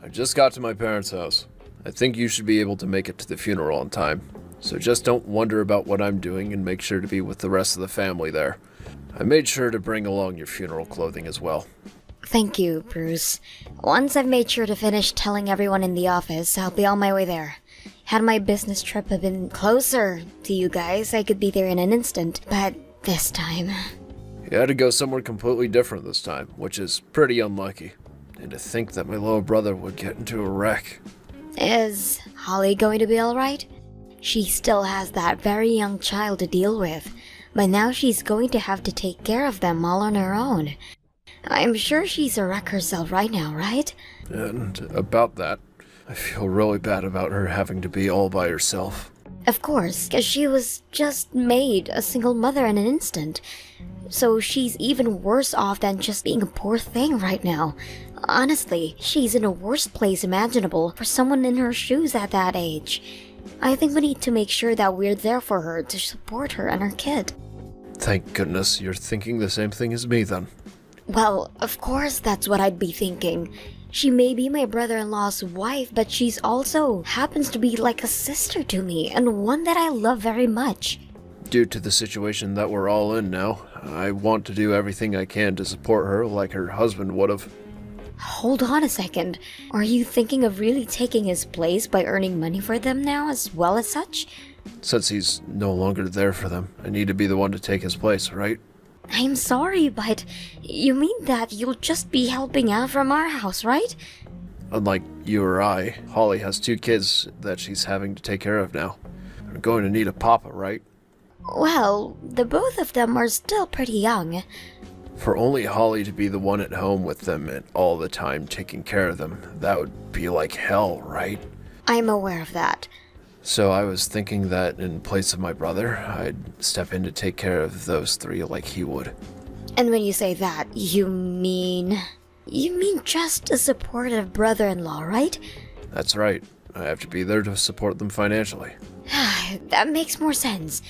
I just got to my parents' house. I think you should be able to make it to the funeral on time. So just don't wonder about what I'm doing and make sure to be with the rest of the family there. I made sure to bring along your funeral clothing as well. Thank you, Bruce. Once I've made sure to finish telling everyone in the office, I'll be on my way there. Had my business trip have been closer to you guys, I could be there in an instant, but this time... You had to go somewhere completely different this time, which is pretty unlucky. And to think that my little brother would get into a wreck. Is Holly going to be alright? She still has that very young child to deal with, but now she's going to have to take care of them all on her own. I'm sure she's a wreck herself right now, right? And about that, I feel really bad about her having to be all by herself. Of course, because she was just made a single mother in an instant. So she's even worse off than just being a poor thing right now. Honestly, she's in the worst place imaginable for someone in her shoes at that age. I think we need to make sure that we're there for her to support her and her kid. Thank goodness you're thinking the same thing as me then. Well, of course that's what I'd be thinking. She may be my brother-in-law's wife, but she's also happens to be like a sister to me, and one that I love very much. Due to the situation that we're all in now, I want to do everything I can to support her like her husband would have. Hold on a second. Are you thinking of really taking his place by earning money for them now as well as such? Since he's no longer there for them, I need to be the one to take his place, right? I'm sorry, but you mean that you'll just be helping out from our house, right? Unlike you or I, Holly has 2 kids that she's having to take care of now. I'm going to need a papa, right? Well, the both of them are still pretty young. For only Holly to be the one at home with them and all the time taking care of them, that would be like hell, right? I'm aware of that. So I was thinking that in place of my brother, I'd step in to take care of those 3 like he would. And when you say that, you mean... You mean just a supportive brother-in-law, right? That's right. I have to be there to support them financially. That makes more sense.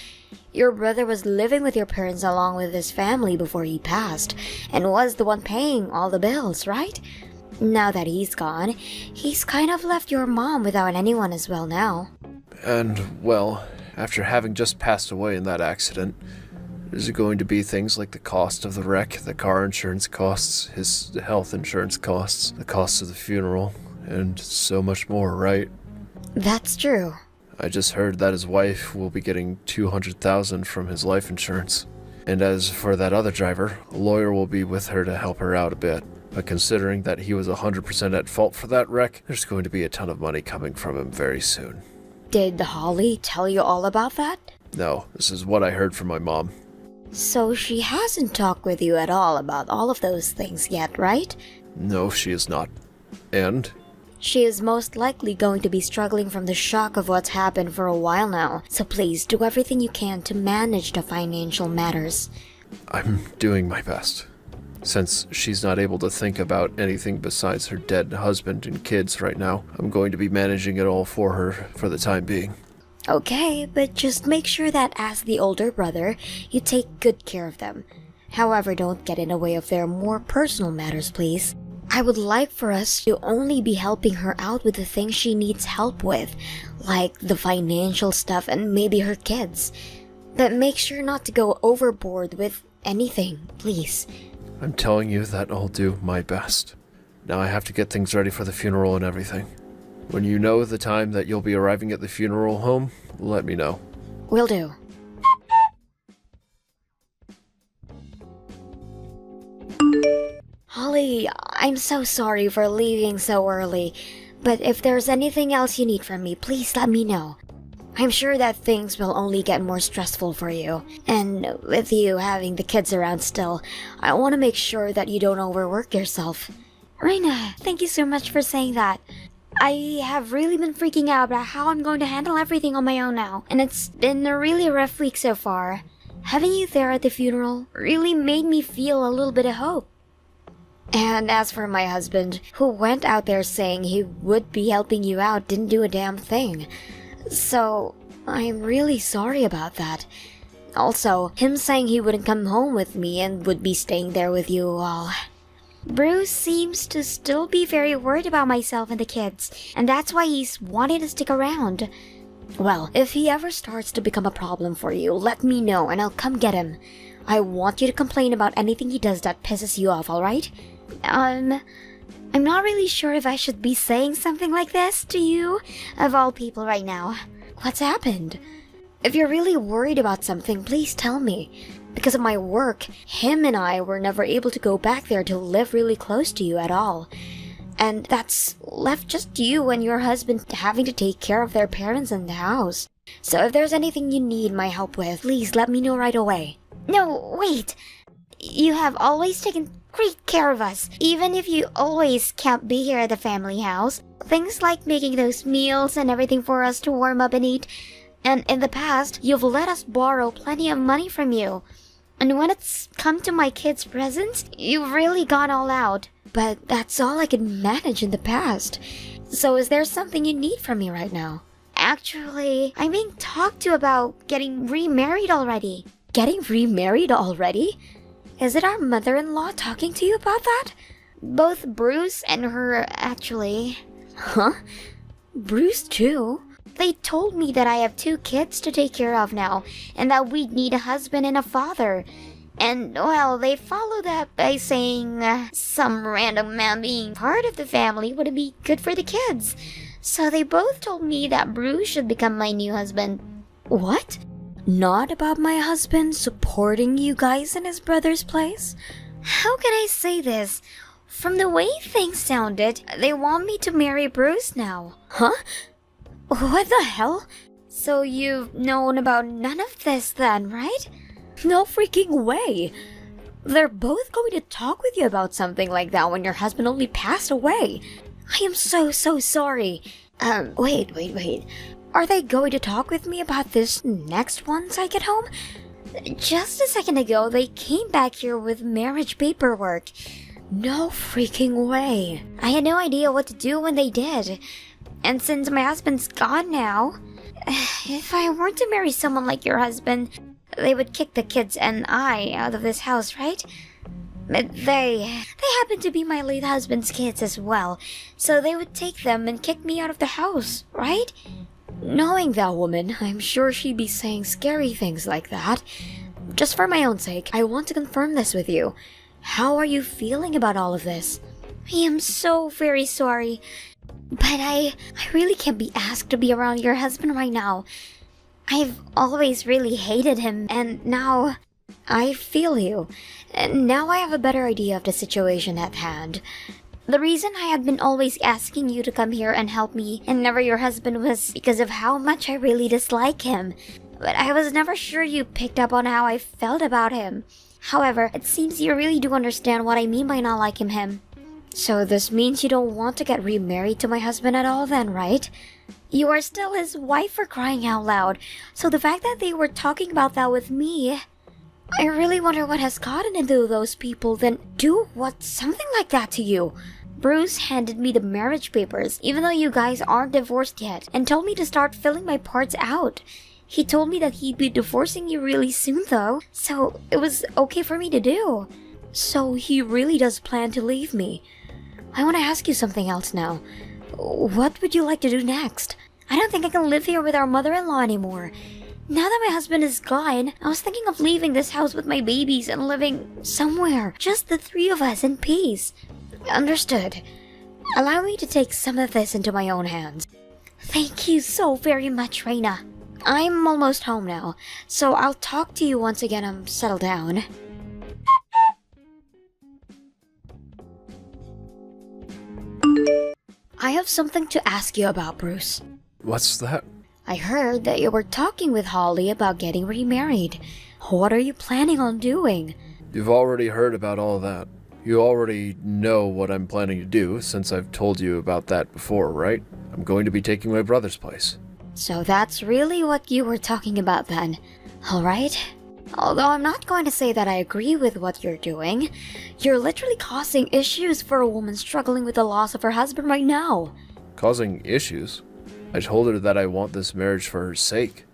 Your brother was living with your parents along with his family before he passed, and was the one paying all the bills, right? Now that he's gone, he's kind of left your mom without anyone as well now. And, well, after having just passed away in that accident, there's going to be things like the cost of the wreck, the car insurance costs, his health insurance costs, the cost of the funeral, and so much more, right? That's true. I just heard that his wife will be getting $200,000 from his life insurance. And as for that other driver, a lawyer will be with her to help her out a bit. But considering that he was 100% at fault for that wreck, there's going to be a ton of money coming from him very soon. Did Holly tell you all about that? No, this is what I heard from my mom. So she hasn't talked with you at all about all of those things yet, right? No, she is not. And? She is most likely going to be struggling from the shock of what's happened for a while now, so please do everything you can to manage the financial matters. I'm doing my best. Since she's not able to think about anything besides her dead husband and kids right now, I'm going to be managing it all for her for the time being. Okay, but just make sure that as the older brother, you take good care of them. However, don't get in the way of their more personal matters, please. I would like for us to only be helping her out with the things she needs help with, like the financial stuff and maybe her kids. But make sure not to go overboard with anything, please. I'm telling you that I'll do my best. Now I have to get things ready for the funeral and everything. When you know the time that you'll be arriving at the funeral home, let me know. Will do. Holly, I'm so sorry for leaving so early, but if there's anything else you need from me, please let me know. I'm sure that things will only get more stressful for you, and with you having the kids around still, I want to make sure that you don't overwork yourself. Reina, thank you so much for saying that. I have really been freaking out about how I'm going to handle everything on my own now, and it's been a really rough week so far. Having you there at the funeral really made me feel a little bit of hope. And as for my husband, who went out there saying he would be helping you out, didn't do a damn thing. So, I'm really sorry about that. Also, him saying he wouldn't come home with me and would be staying there with you all. Bruce seems to still be very worried about myself and the kids, and that's why he's wanting to stick around. Well, if he ever starts to become a problem for you, let me know and I'll come get him. I want you to complain about anything he does that pisses you off, alright? I'm not really sure if I should be saying something like this to you, of all people right now. What's happened? If you're really worried about something, please tell me. Because of my work, him and I were never able to go back there to live really close to you at all. And that's left just you and your husband having to take care of their parents in the house. So if there's anything you need my help with, please let me know right away. No, wait. You have always taken great care of us, even if you always can't be here at the family house. Things like making those meals and everything for us to warm up and eat. And in the past, you've let us borrow plenty of money from you. And when it's come to my kids' presents, you've really gone all out. But that's all I could manage in the past. So is there something you need from me right now? Actually, I'm being talked to about getting remarried already. Getting remarried already? Is it our mother-in-law talking to you about that? Both Bruce and her, actually. Huh? Bruce too? They told me that I have 2 kids to take care of now, and that we'd need a husband and a father. And, well, they followed up by saying some random man being part of the family wouldn't be good for the kids. So they both told me that Bruce should become my new husband. What? Not about my husband supporting you guys in his brother's place? How can I say this? From the way things sounded, they want me to marry Bruce now. Huh? What the hell? So you've known about none of this then, right? No freaking way! They're both going to talk with you about something like that when your husband only passed away. I am so sorry. Wait. Are they going to talk with me about this next once I get home? Just a second ago, they came back here with marriage paperwork. No freaking way. I had no idea what to do when they did. And since my husband's gone now, if I were to marry someone like your husband, they would kick the kids and I out of this house, right? But they happen to be my late husband's kids as well, so they would take them and kick me out of the house, right? Knowing that woman, I'm sure she'd be saying scary things like that. Just for my own sake, I want to confirm this with you. How are you feeling about all of this? I am so very sorry, but I really can't be asked to be around your husband right now. I've always really hated him, and now I feel you. And now I have a better idea of the situation at hand. The reason I had been always asking you to come here and help me and never your husband was because of how much I really dislike him. But I was never sure you picked up on how I felt about him. However, it seems you really do understand what I mean by not liking him. So this means you don't want to get remarried to my husband at all then, right? You are still his wife, for crying out loud. So the fact that they were talking about that with me, I really wonder what has gotten into those people then do something like that to you. Bruce handed me the marriage papers, even though you guys aren't divorced yet, and told me to start filling my parts out. He told me that he'd be divorcing you really soon though, so it was okay for me to do. So he really does plan to leave me. I want to ask you something else now. What would you like to do next? I don't think I can live here with our mother-in-law anymore. Now that my husband is gone, I was thinking of leaving this house with my babies and living somewhere, just the 3 of us in peace. Understood. Allow me to take some of this into my own hands. Thank you so very much, Reina. I'm almost home now, so I'll talk to you once again I'm settled down. I have something to ask you about, Bruce. What's that? I heard that you were talking with Holly about getting remarried. What are you planning on doing? You've already heard about all that. You already know what I'm planning to do, since I've told you about that before, right? I'm going to be taking my brother's place. So that's really what you were talking about then. Alright. Although I'm not going to say that I agree with what you're doing. You're literally causing issues for a woman struggling with the loss of her husband right now. Causing issues? I told her that I want this marriage for her sake.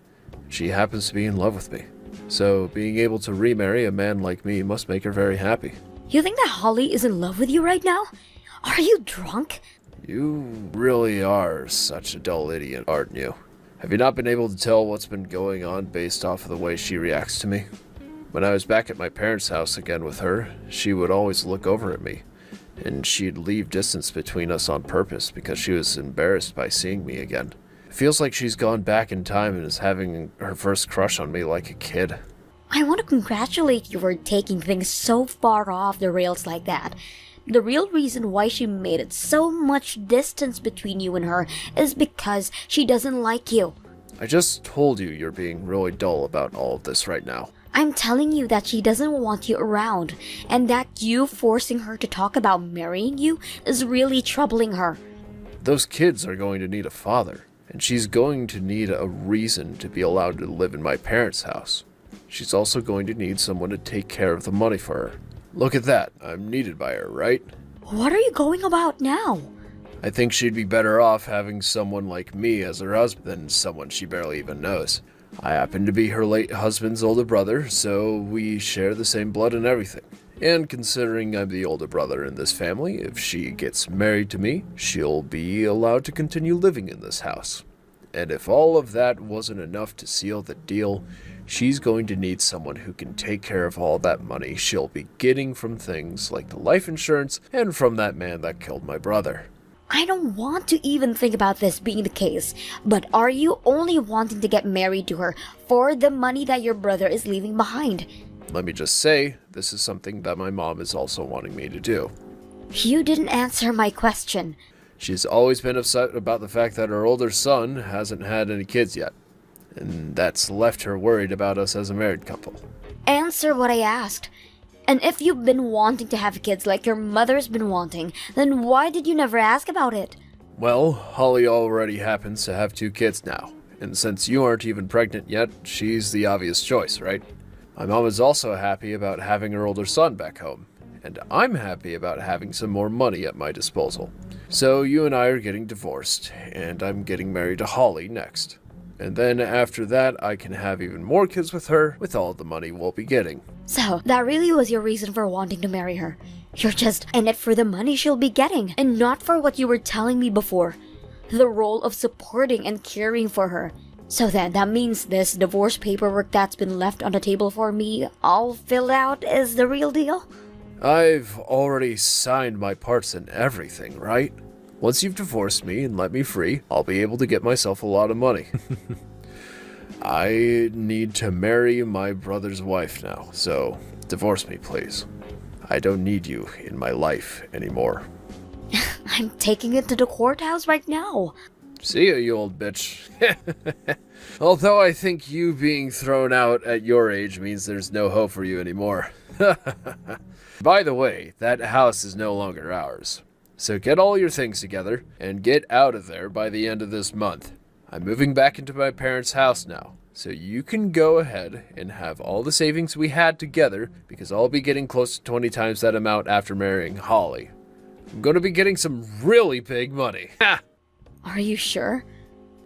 She happens to be in love with me. So being able to remarry a man like me must make her very happy. You think that Holly is in love with you right now? Are you drunk? You really are such a dull idiot, aren't you? Have you not been able to tell what's been going on based off of the way she reacts to me? When I was back at my parents' house again with her, she would always look over at me, and she'd leave distance between us on purpose because she was embarrassed by seeing me again. It feels like she's gone back in time and is having her first crush on me like a kid. I want to congratulate you for taking things so far off the rails like that. The real reason why she made it so much distance between you and her is because she doesn't like you. I just told you you're being really dull about all of this right now. I'm telling you that she doesn't want you around, and that you forcing her to talk about marrying you is really troubling her. Those kids are going to need a father, and she's going to need a reason to be allowed to live in my parents' house. She's also going to need someone to take care of the money for her. Look at that, I'm needed by her, right? What are you going about now? I think she'd be better off having someone like me as her husband than someone she barely even knows. I happen to be her late husband's older brother, so we share the same blood and everything. And considering I'm the older brother in this family, if she gets married to me, she'll be allowed to continue living in this house. And if all of that wasn't enough to seal the deal, she's going to need someone who can take care of all that money she'll be getting from things like the life insurance and from that man that killed my brother. I don't want to even think about this being the case, but are you only wanting to get married to her for the money that your brother is leaving behind? Let me just say, this is something that my mom is also wanting me to do. You didn't answer my question. She's always been upset about the fact that her older son hasn't had any kids yet, and that's left her worried about us as a married couple. Answer what I asked. And if you've been wanting to have kids like your mother's been wanting, then why did you never ask about it? Well, Holly already happens to have 2 kids now, and since you aren't even pregnant yet, she's the obvious choice, right? My mom is also happy about having her older son back home, and I'm happy about having some more money at my disposal. So you and I are getting divorced, and I'm getting married to Holly next. And then after that, I can have even more kids with her, with all the money we'll be getting. So, that really was your reason for wanting to marry her. You're just in it for the money she'll be getting, and not for what you were telling me before. The role of supporting and caring for her. So then, that means this divorce paperwork that's been left on the table for me, all filled out, is the real deal? I've already signed my parts and everything, right? Once you've divorced me and let me free, I'll be able to get myself a lot of money. I need to marry my brother's wife now, so divorce me, please. I don't need you in my life anymore. I'm taking it to the courthouse right now. See ya, you old bitch. Although I think you being thrown out at your age means there's no hope for you anymore. By the way, that house is no longer ours. So get all your things together and get out of there by the end of this month. I'm moving back into my parents' house now, so you can go ahead and have all the savings we had together because I'll be getting close to 20 times that amount after marrying Holly. I'm going to be getting some really big money. Ha! Are you sure?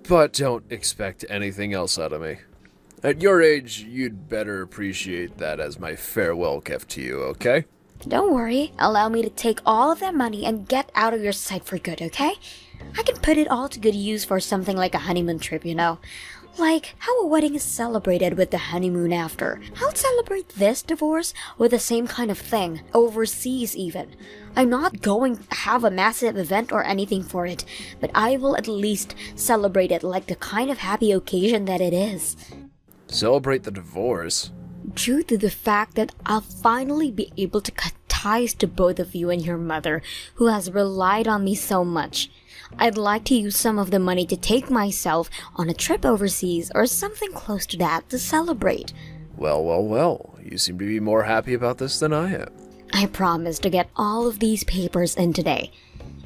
But don't expect anything else out of me. At your age, you'd better appreciate that as my farewell gift to you, okay? Don't worry, allow me to take all of that money and get out of your sight for good, okay? I can put it all to good use for something like a honeymoon trip, you know? Like how a wedding is celebrated with the honeymoon after. I'll celebrate this divorce with the same kind of thing, overseas even. I'm not going to have a massive event or anything for it, but I will at least celebrate it like the kind of happy occasion that it is. Celebrate the divorce? Due to the fact that I'll finally be able to cut ties to both of you and your mother, who has relied on me so much. I'd like to use some of the money to take myself on a trip overseas or something close to that to celebrate. Well, you seem to be more happy about this than I am. I promise to get all of these papers in today,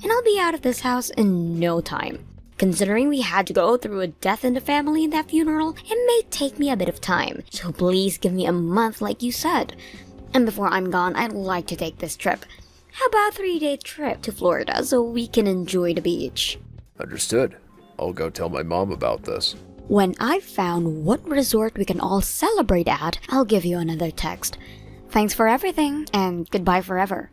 and I'll be out of this house in no time. Considering we had to go through a death in the family in that funeral, it may take me a bit of time, so please give me a month like you said. And before I'm gone, I'd like to take this trip. How about a 3-day trip to Florida so we can enjoy the beach? Understood. I'll go tell my mom about this. When I've found what resort we can all celebrate at, I'll give you another text. Thanks for everything, and goodbye forever.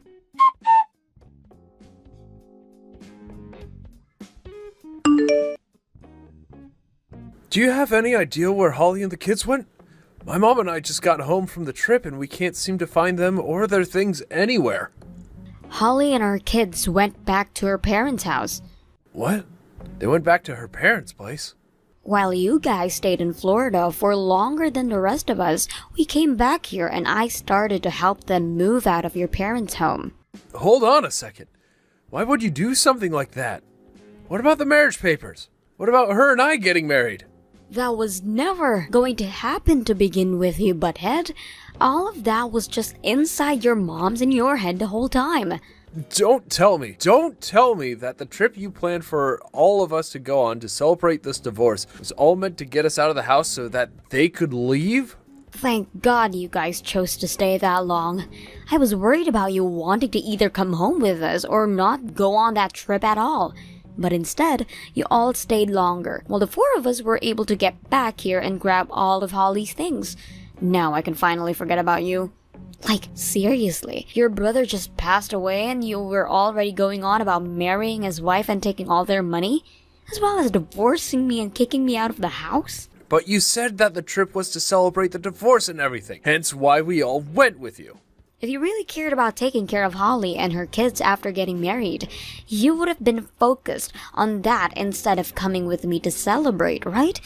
Do you have any idea where Holly and the kids went? My mom and I just got home from the trip and we can't seem to find them or their things anywhere. Holly and her kids went back to her parents' house. What? They went back to her parents' place? While you guys stayed in Florida for longer than the rest of us, we came back here and I started to help them move out of your parents' home. Hold on a second. Why would you do something like that? What about the marriage papers? What about her and I getting married? That was never going to happen to begin with, you butthead. All of that was just inside your mom's and your head the whole time. Don't tell me that the trip you planned for all of us to go on to celebrate this divorce was all meant to get us out of the house so that they could leave? Thank God you guys chose to stay that long. I was worried about you wanting to either come home with us or not go on that trip at all. But instead, you all stayed longer, while the four of us were able to get back here and grab all of Holly's things. Now I can finally forget about you. Like, seriously, your brother just passed away and you were already going on about marrying his wife and taking all their money? As well as divorcing me and kicking me out of the house? But you said that the trip was to celebrate the divorce and everything, hence why we all went with you. If you really cared about taking care of Holly and her kids after getting married, you would have been focused on that instead of coming with me to celebrate, right?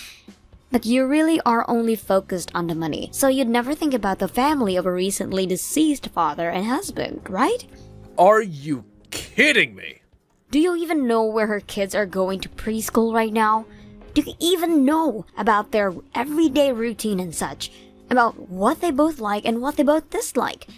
But you really are only focused on the money, so you'd never think about the family of a recently deceased father and husband, right? Are you kidding me? Do you even know where her kids are going to preschool right now? Do you even know about their everyday routine and such? About what they both like and what they both dislike?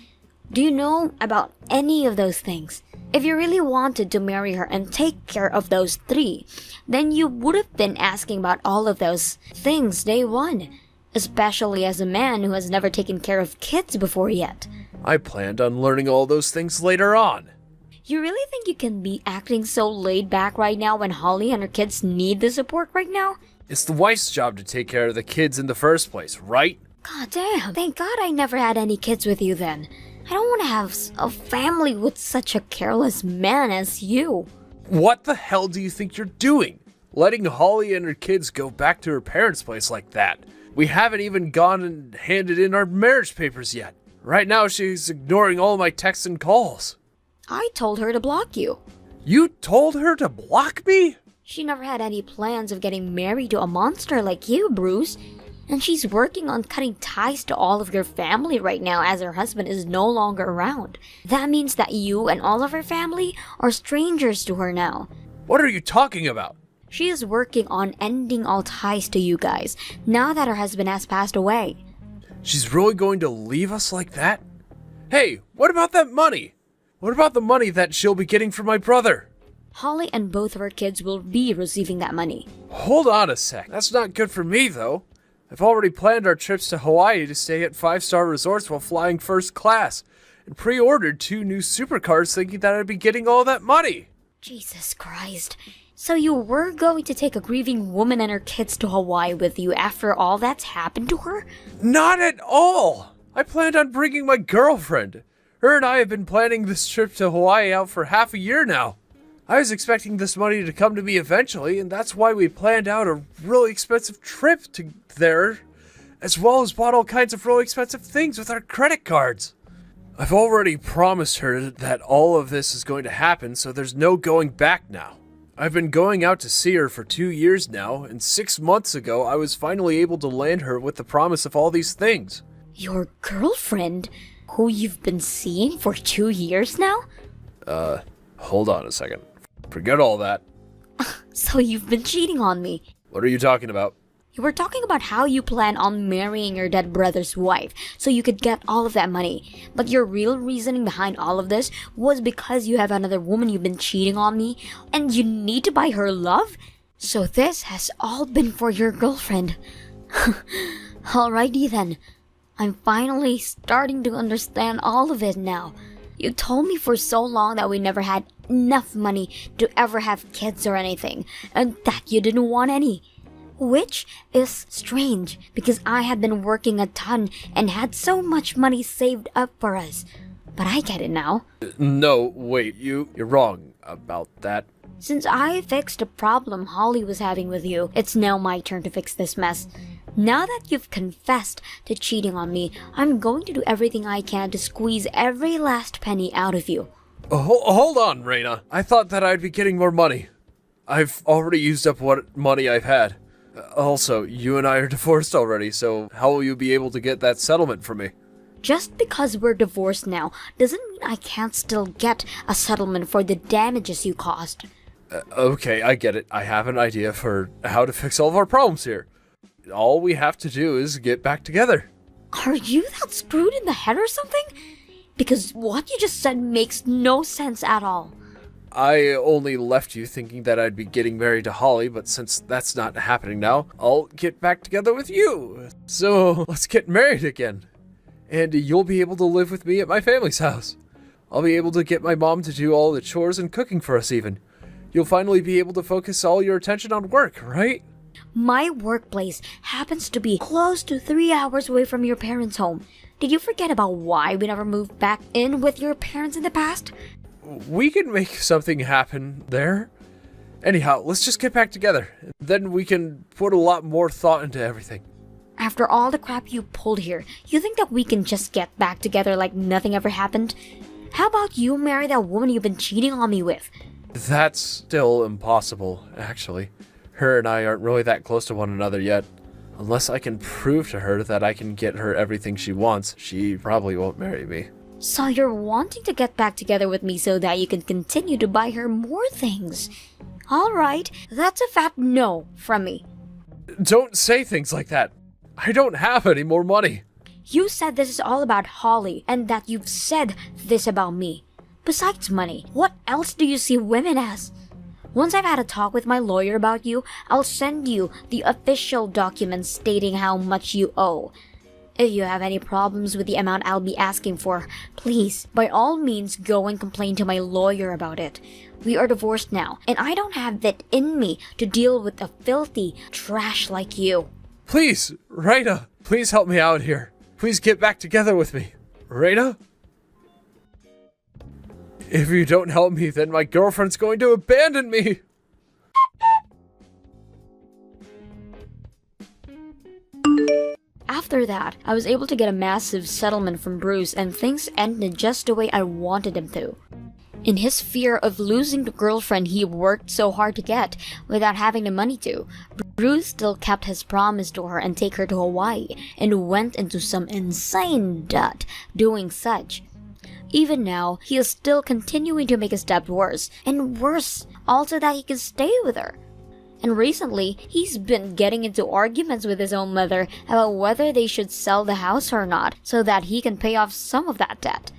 Do you know about any of those things? If you really wanted to marry her and take care of those three, then you would have been asking about all of those things day one, especially as a man who has never taken care of kids before yet. I planned on learning all those things later on. You really think you can be acting so laid back right now when Holly and her kids need the support right now? It's the wife's job to take care of the kids in the first place, right? God damn, thank God I never had any kids with you then. I don't want to have a family with such a careless man as you. What the hell do you think you're doing? Letting Holly and her kids go back to her parents' place like that. We haven't even gone and handed in our marriage papers yet. Right now she's ignoring all my texts and calls. I told her to block you. You told her to block me? She never had any plans of getting married to a monster like you, Bruce. And she's working on cutting ties to all of your family right now as her husband is no longer around. That means that you and all of her family are strangers to her now. What are you talking about? She is working on ending all ties to you guys, now that her husband has passed away. She's really going to leave us like that? Hey, what about that money? What about the money that she'll be getting from my brother? Holly and both of her kids will be receiving that money. Hold on a sec. That's not good for me, though. I've already planned our trips to Hawaii to stay at 5-star resorts while flying first class, and pre-ordered 2 new supercars thinking that I'd be getting all that money. Jesus Christ. So you were going to take a grieving woman and her kids to Hawaii with you after all that's happened to her? Not at all! I planned on bringing my girlfriend. Her and I have been planning this trip to Hawaii out for half a year now. I was expecting this money to come to me eventually, and that's why we planned out a really expensive trip to there, as well as bought all kinds of really expensive things with our credit cards. I've already promised her that all of this is going to happen, so there's no going back now. I've been going out to see her for 2 years now, and 6 months ago I was finally able to land her with the promise of all these things. Your girlfriend, who you've been seeing for 2 years now? Hold on a second. Forget all that. So you've been cheating on me. What are you talking about? You were talking about how you plan on marrying your dead brother's wife so you could get all of that money. But your real reasoning behind all of this was because you have another woman you've been cheating on me and you need to buy her love? So this has all been for your girlfriend. Alrighty then. I'm finally starting to understand all of it now. You told me for so long that we never had enough money to ever have kids or anything, and that you didn't want any. Which is strange because I had been working a ton and had so much money saved up for us. But I get it now. No, wait, you're wrong about that. Since I fixed the problem Holly was having with you, it's now my turn to fix this mess. Now that you've confessed to cheating on me, I'm going to do everything I can to squeeze every last penny out of you. Hold on, Reina. I thought that I'd be getting more money. I've already used up what money I've had. Also, you and I are divorced already, so how will you be able to get that settlement from me? Just because we're divorced now doesn't mean I can't still get a settlement for the damages you caused. Okay, I get it. I have an idea for how to fix all of our problems here. All we have to do is get back together. Are you that screwed in the head or something? Because what you just said makes no sense at all. I only left you thinking that I'd be getting married to Holly, but since that's not happening now, I'll get back together with you. So let's get married again. And you'll be able to live with me at my family's house. I'll be able to get my mom to do all the chores and cooking for us even. You'll finally be able to focus all your attention on work, right? My workplace happens to be close to 3 hours away from your parents' home. Did you forget about why we never moved back in with your parents in the past? We can make something happen there. Anyhow, let's just get back together. Then we can put a lot more thought into everything. After all the crap you pulled here, you think that we can just get back together like nothing ever happened? How about you marry that woman you've been cheating on me with? That's still impossible, actually. Her and I aren't really that close to one another yet. Unless I can prove to her that I can get her everything she wants, she probably won't marry me. So you're wanting to get back together with me so that you can continue to buy her more things. Alright, that's a fat no from me. Don't say things like that. I don't have any more money. You said this is all about Holly and that you've said this about me. Besides money, what else do you see women as? Once I've had a talk with my lawyer about you, I'll send you the official documents stating how much you owe. If you have any problems with the amount I'll be asking for, please, by all means, go and complain to my lawyer about it. We are divorced now, and I don't have it in me to deal with a filthy trash like you. Please, Reina, please help me out here. Please get back together with me. Reina? If you don't help me, then my girlfriend's going to abandon me. After that, I was able to get a massive settlement from Bruce and things ended just the way I wanted them to. In his fear of losing the girlfriend he worked so hard to get without having the money to, Bruce still kept his promise to her and take her to Hawaii and went into some insane debt doing such. Even now, he is still continuing to make his debt worse and worse, also that he can stay with her. And recently, he's been getting into arguments with his own mother about whether they should sell the house or not so that he can pay off some of that debt.